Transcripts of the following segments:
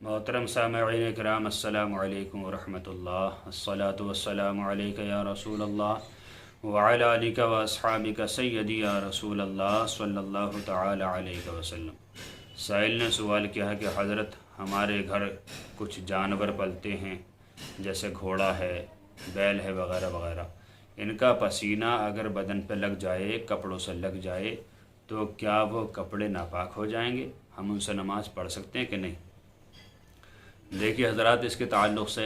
محترم سامعین کرام، السلام علیکم ورحمۃ اللہ، الصلاۃ والسلام علیک یا رسول اللہ وعلی آلک و اصحابک سیدی یا رسول اللہ صلی اللہ تعالی علیہ وسلم۔ سائل نے سوال کیا ہے کہ حضرت ہمارے گھر کچھ جانور پلتے ہیں، جیسے گھوڑا ہے، بیل ہے وغیرہ وغیرہ، ان کا پسینہ اگر بدن پہ لگ جائے، کپڑوں سے لگ جائے تو کیا وہ کپڑے ناپاک ہو جائیں گے؟ ہم ان سے نماز پڑھ سکتے ہیں کہ نہیں؟ دیکھیے حضرات، اس کے تعلق سے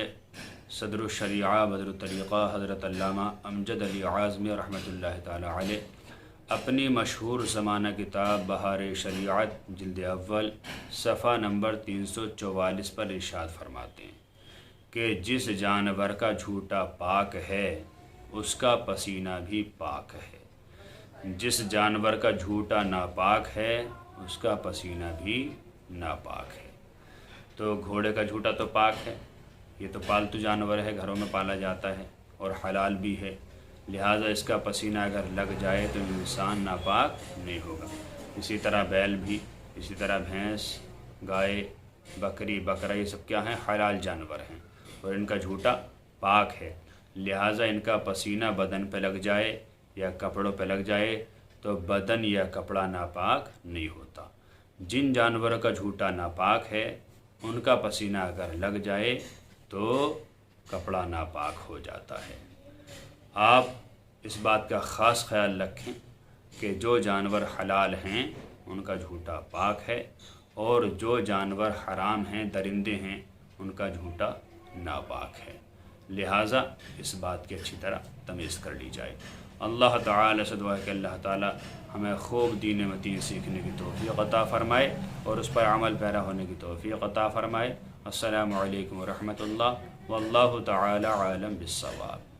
صدر الشریعہ بدر الطریقہ حضرت علامہ امجد علی اعظمی رحمۃ اللہ تعالی علیہ اپنی مشہور زمانہ کتاب بہار شریعت جلد اول صفحہ نمبر 344 پر ارشاد فرماتے ہیں کہ جس جانور کا جھوٹا پاک ہے اس کا پسینہ بھی پاک ہے، جس جانور کا جھوٹا ناپاک ہے اس کا پسینہ بھی ناپاک ہے۔ تو گھوڑے کا جھوٹا تو پاک ہے، یہ تو پالتو جانور ہے، گھروں میں پالا جاتا ہے اور حلال بھی ہے، لہٰذا اس کا پسینہ اگر لگ جائے تو انسان ناپاک نہیں ہوگا۔ اسی طرح بیل بھی، اسی طرح بھینس، گائے، بکری، بکرا، یہ سب کیا ہیں؟ حلال جانور ہیں اور ان کا جھوٹا پاک ہے، لہٰذا ان کا پسینہ بدن پہ لگ جائے یا کپڑوں پہ لگ جائے تو بدن یا کپڑا ناپاک نہیں ہوتا۔ جن جانوروں کا جھوٹا ناپاک ہے ان کا پسینہ اگر لگ جائے تو کپڑا ناپاک ہو جاتا ہے۔ آپ اس بات کا خاص خیال رکھیں کہ جو جانور حلال ہیں ان کا جھوٹا پاک ہے اور جو جانور حرام ہیں، درندے ہیں، ان کا جھوٹا ناپاک ہے، لہٰذا اس بات کی اچھی طرح تمیز کر لی جائے۔ اللہ تعالی سے دعا ہے کہ اللہ تعالی ہمیں خوب دین متین سیکھنے کی توفیق عطا فرمائے اور اس پر عمل پیرا ہونے کی توفیق عطا فرمائے۔ السلام علیکم ورحمۃ اللہ واللہ تعالی عالم بالصواب۔